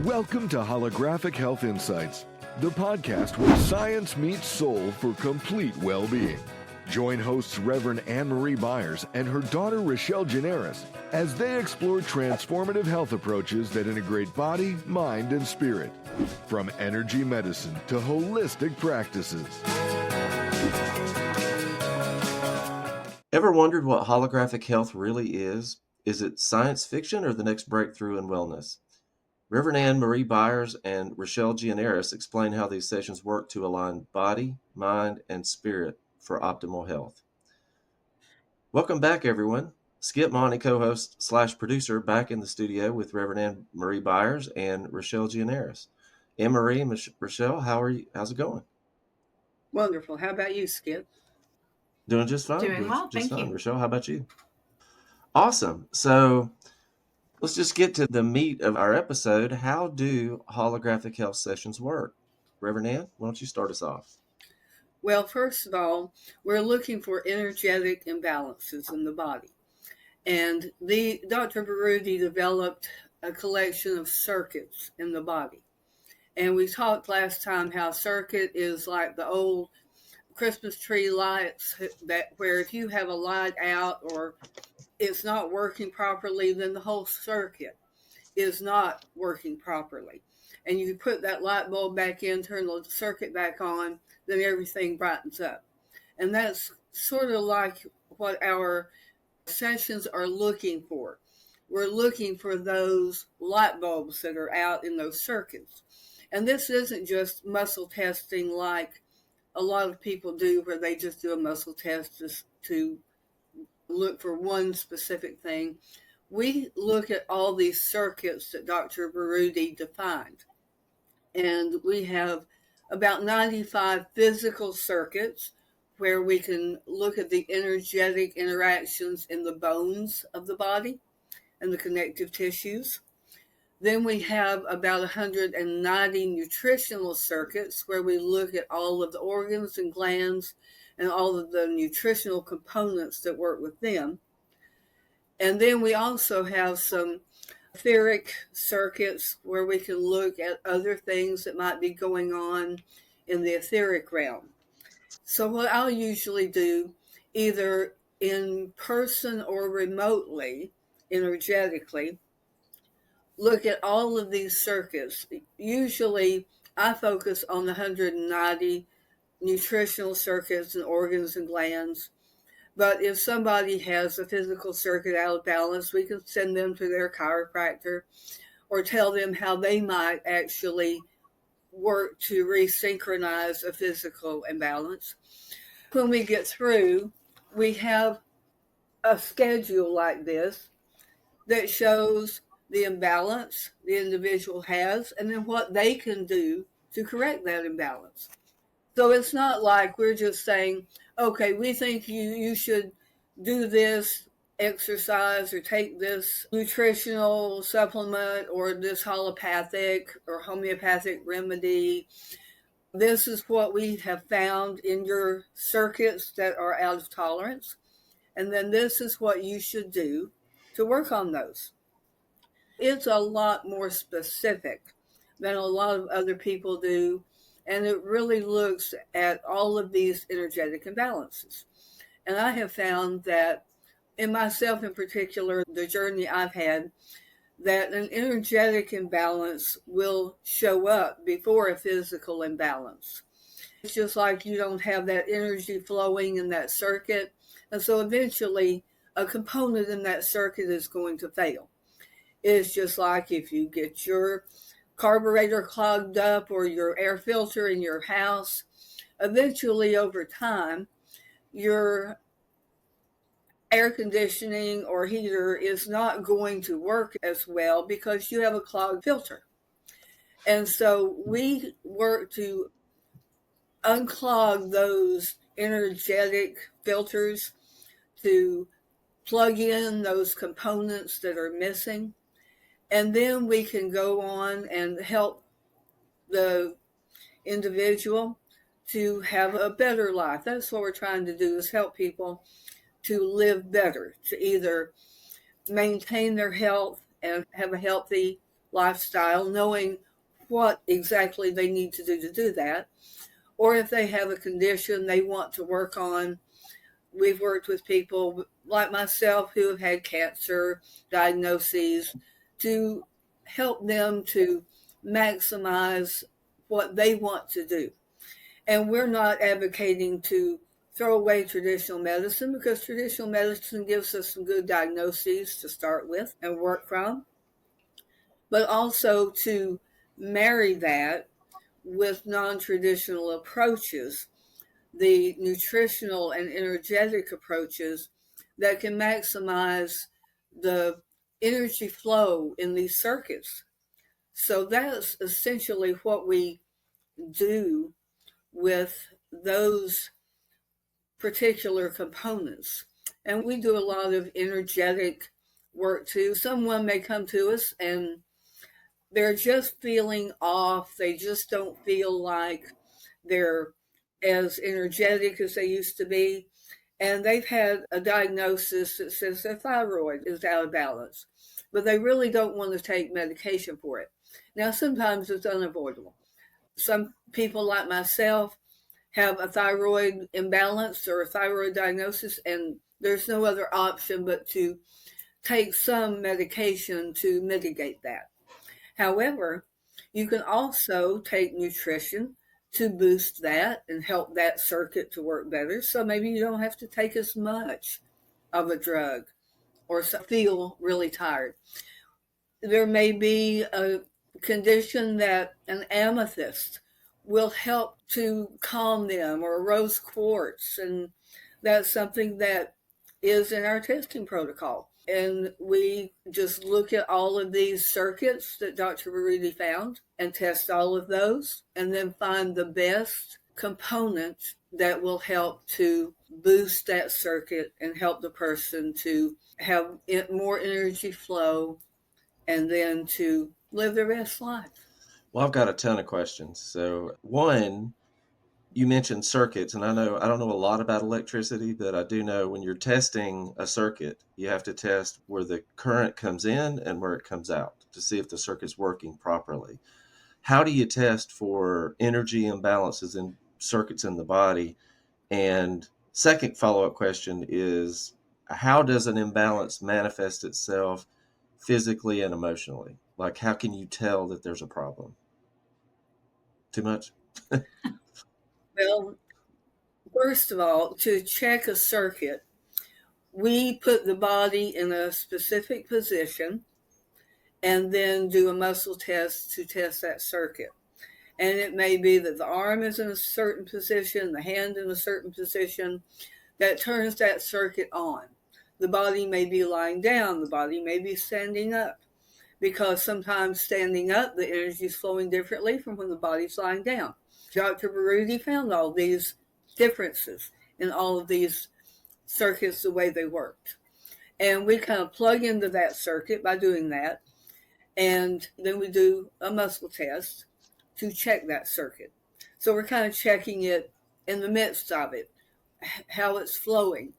Welcome to Holographic Health Insights, the podcast where science meets soul for complete well-being. Join hosts Reverend Anne-Marie Byars and her daughter Rachelle Gianaris as they explore transformative health approaches that integrate body, mind, and spirit, from energy medicine to holistic practices. Ever wondered what holographic health really is? Is it science fiction or the next breakthrough in wellness? Reverend Anne-Marie Byars and Rachelle Gianaris explain how these sessions work to align body, mind, and spirit for optimal health. Welcome back, everyone. Skip Monty, co-host / producer, back in the studio with Reverend Anne-Marie Byars and Rachelle Gianaris. Anne-Marie and Rachelle, how's it going? Wonderful. How about you, Skip? Doing just fine. Doing well, just thank fine. you. Rachelle, how about you? Awesome. So let's just get to the meat of our episode. How do holographic health sessions work? Reverend Ann, why don't you start us off? Well, first of all, we're looking for energetic imbalances in the body. And Dr. Baruti developed a collection of circuits in the body. And we talked last time how circuit is like the old Christmas tree lights, that where if you have a light out or it's not working properly, then the whole circuit is not working properly. And you put that light bulb back in, turn the circuit back on, then everything brightens up. And that's sort of like what our sessions are looking for. We're looking for those light bulbs that are out in those circuits. And this isn't just muscle testing like a lot of people do, where they just do a muscle test to look for one specific thing. We look at all these circuits that Dr. Baruti defined. And we have about 95 physical circuits where we can look at the energetic interactions in the bones of the body and the connective tissues. Then we have about 190 nutritional circuits where we look at all of the organs and glands and all of the nutritional components that work with them. And then we also have some etheric circuits where we can look at other things that might be going on in the etheric realm. So what I'll usually do, either in person or remotely, energetically, look at all of these circuits. Usually I focus on the 190 nutritional circuits and organs and glands. But if somebody has a physical circuit out of balance, we can send them to their chiropractor or tell them how they might actually work to resynchronize a physical imbalance. When we get through, we have a schedule like this that shows the imbalance the individual has and then what they can do to correct that imbalance. So it's not like we're just saying, okay, we think you should do this exercise or take this nutritional supplement or this allopathic or homeopathic remedy. This is what we have found in your circuits that are out of tolerance. And then this is what you should do to work on those. It's a lot more specific than a lot of other people do. And it really looks at all of these energetic imbalances. And I have found that in myself in particular, the journey I've had, that an energetic imbalance will show up before a physical imbalance. It's just like you don't have that energy flowing in that circuit. And so eventually a component in that circuit is going to fail. It's just like if you get your carburetor clogged up or your air filter in your house, eventually over time, your air conditioning or heater is not going to work as well because you have a clogged filter. And so we work to unclog those energetic filters, to plug in those components that are missing. And then we can go on and help the individual to have a better life. That's what we're trying to do, is help people to live better, to either maintain their health and have a healthy lifestyle, knowing what exactly they need to do that. Or if they have a condition they want to work on. We've worked with people like myself who have had cancer diagnoses to help them to maximize what they want to do. And we're not advocating to throw away traditional medicine, because traditional medicine gives us some good diagnoses to start with and work from, but also to marry that with non-traditional approaches, the nutritional and energetic approaches that can maximize the energy flow in these circuits. So that's essentially what we do with those particular components. And we do a lot of energetic work too. Someone may come to us and they're just feeling off. They just don't feel like they're as energetic as they used to be. And they've had a diagnosis that says their thyroid is out of balance, but they really don't want to take medication for it. Now, sometimes it's unavoidable. Some people like myself have a thyroid imbalance or a thyroid diagnosis, and there's no other option but to take some medication to mitigate that. However, you can also take nutrition to boost that and help that circuit to work better. So maybe you don't have to take as much of a drug or feel really tired. There may be a condition that an amethyst will help to calm them, or a rose quartz, and that's something that is in our testing protocol. And we just look at all of these circuits that Dr. Baruti found and test all of those, and then find the best component that will help to boost that circuit and help the person to have more energy flow and then to live their best life. Well, I've got a ton of questions. So, one, you mentioned circuits, and I don't know a lot about electricity, but I do know when you're testing a circuit, you have to test where the current comes in and where it comes out to see if the circuit's working properly. How do you test for energy imbalances in circuits in the body? And second follow-up question is, how does an imbalance manifest itself physically and emotionally? Like, how can you tell that there's a problem? Too much? Well, first of all, to check a circuit, we put the body in a specific position and then do a muscle test to test that circuit. And it may be that the arm is in a certain position, the hand in a certain position, that turns that circuit on. The body may be lying down, the body may be standing up, because sometimes standing up, the energy is flowing differently from when the body's lying down. Dr. Baruti found all these differences in all of these circuits, the way they worked. And we kind of plug into that circuit by doing that. And then we do a muscle test to check that circuit. So we're kind of checking it in the midst of it, how it's flowing.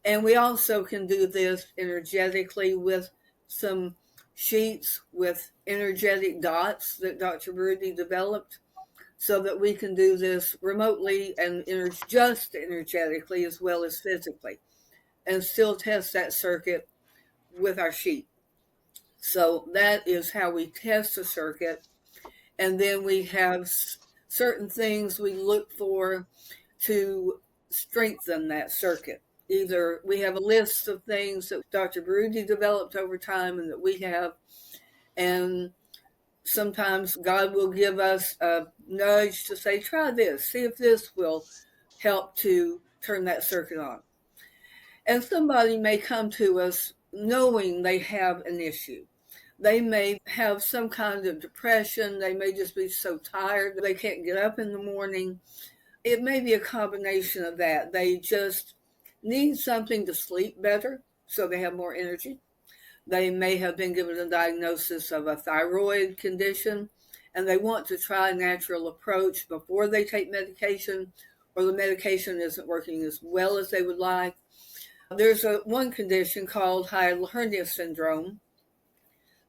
And we also can do this energetically with some sheets with energetic dots that Dr. Baruti developed, so that we can do this remotely and just energetically as well as physically, and still test that circuit with our sheet. So that is how we test a circuit. And then we have certain things we look for to strengthen that circuit. Either we have a list of things that Dr. Baruti developed over time and that we have, and sometimes God will give us a nudge to say, try this, see if this will help to turn that circuit on. And somebody may come to us knowing they have an issue. They may have some kind of depression. They may just be so tired they can't get up in the morning. It may be a combination of that. They just need something to sleep better so they have more energy. They may have been given a diagnosis of a thyroid condition, and they want to try a natural approach before they take medication, or the medication isn't working as well as they would like. There's one condition called hiatal hernia syndrome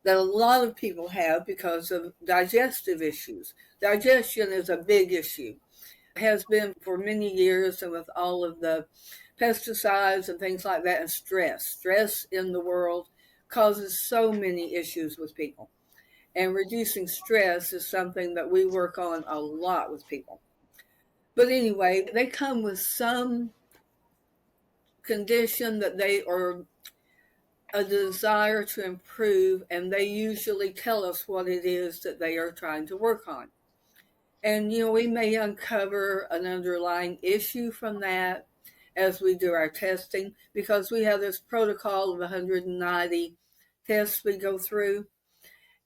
that a lot of people have because of digestive issues. Digestion is a big issue. It has been for many years, and with all of the pesticides and things like that, and stress in the world causes so many issues with people. And reducing stress is something that we work on a lot with people. But anyway, they come with some condition that they are a desire to improve, and they usually tell us what it is that they are trying to work on. And, we may uncover an underlying issue from that as we do our testing, because we have this protocol of 190 tests we go through.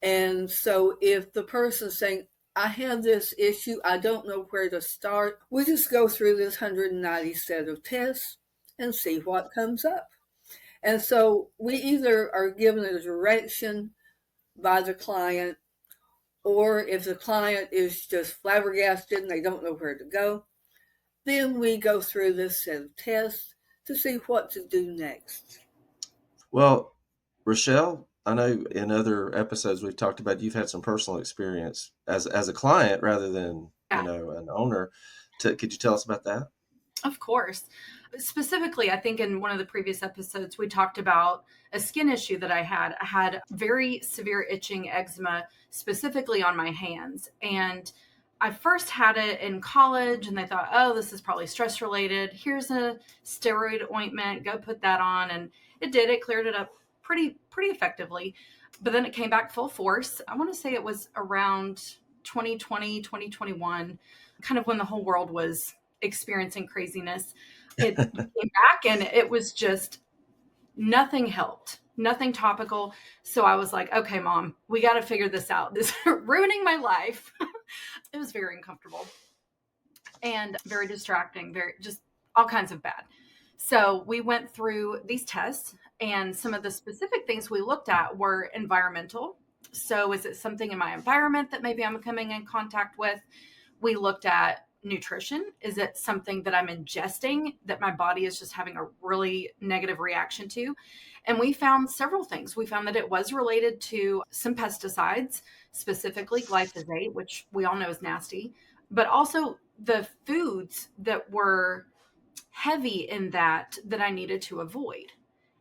And so if the person's saying, I have this issue, I don't know where to start, we just go through this 190 set of tests and see what comes up. And so we either are given a direction by the client, or if the client is just flabbergasted and they don't know where to go, then we go through this set of tests to see what to do next. Well, Rachelle, I know in other episodes we've talked about you've had some personal experience as a client rather than an owner. Could you tell us about that? Of course. Specifically, I think in one of the previous episodes, we talked about a skin issue that I had. I had very severe itching eczema, specifically on my hands. And I first had it in college, and they thought, oh, this is probably stress related. Here's a steroid ointment. Go put that on. And it did. It cleared it up pretty effectively. But then it came back full force. I want to say it was around 2020, 2021, kind of when the whole world was experiencing craziness. It came back, and it was just nothing helped, nothing topical. So I was like, okay, Mom, we got to figure this out. This is ruining my life. It was very uncomfortable and very distracting, very just all kinds of bad. So we went through these tests, and some of the specific things we looked at were environmental. So is it something in my environment that maybe I'm coming in contact with? We looked at nutrition. Is it something that I'm ingesting that my body is just having a really negative reaction to? And we found several things. We found that it was related to some pesticides, specifically glyphosate, which we all know is nasty, but also the foods that were heavy in that I needed to avoid.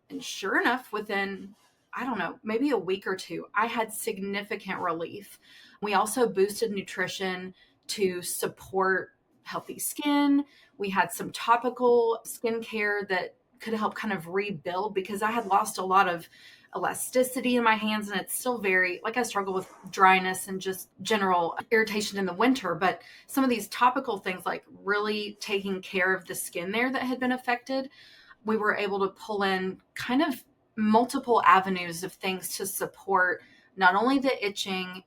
And sure enough, within, I don't know, maybe a week or two, I had significant relief. We also boosted nutrition to support healthy skin. We had some topical skincare that could help kind of rebuild, because I had lost a lot of elasticity in my hands, and it's still very, like, I struggle with dryness and just general irritation in the winter. But some of these topical things, like really taking care of the skin there that had been affected, we were able to pull in kind of multiple avenues of things to support not only the itching,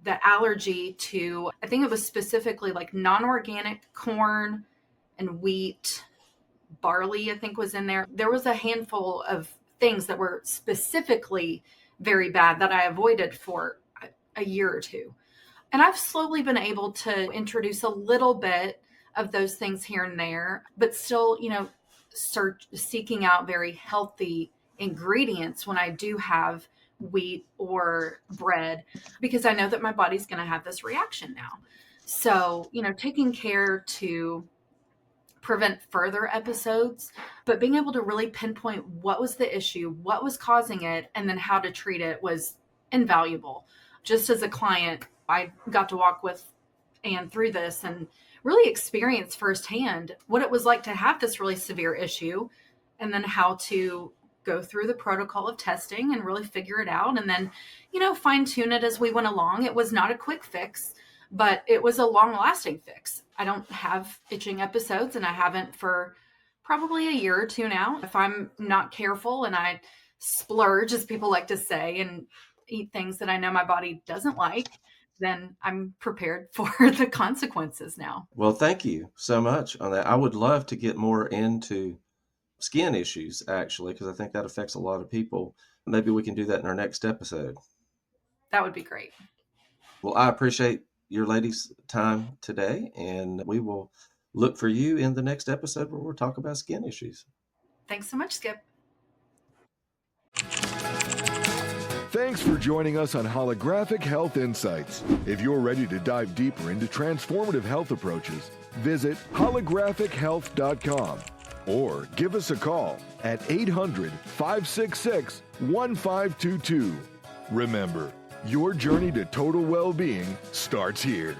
the allergy to, I think it was specifically like non-organic corn and wheat, barley, I think was in there. There was a handful of things that were specifically very bad that I avoided for a year or two. And I've slowly been able to introduce a little bit of those things here and there, but still, seeking out very healthy ingredients when I do have wheat or bread, because I know that my body's going to have this reaction now. So, taking care to prevent further episodes, but being able to really pinpoint what was the issue, what was causing it, and then how to treat it was invaluable. Just as a client, I got to walk with Anne through this and really experience firsthand what it was like to have this really severe issue, and then how to go through the protocol of testing and really figure it out. And then, fine tune it as we went along. It was not a quick fix, but it was a long lasting fix. I don't have itching episodes, and I haven't for probably a year or two now. If I'm not careful and I splurge, as people like to say, and eat things that I know my body doesn't like, then I'm prepared for the consequences now. Well, thank you so much on that. I would love to get more into skin issues, actually, because I think that affects a lot of people. Maybe we can do that in our next episode. That would be great. Well, I appreciate your ladies' time today, and we will look for you in the next episode where we'll talk about skin issues. Thanks so much, Skip. Thanks for joining us on Holographic Health Insights. If you're ready to dive deeper into transformative health approaches, visit holographichealth.com or give us a call at 800-566-1522. Remember, your journey to total well-being starts here.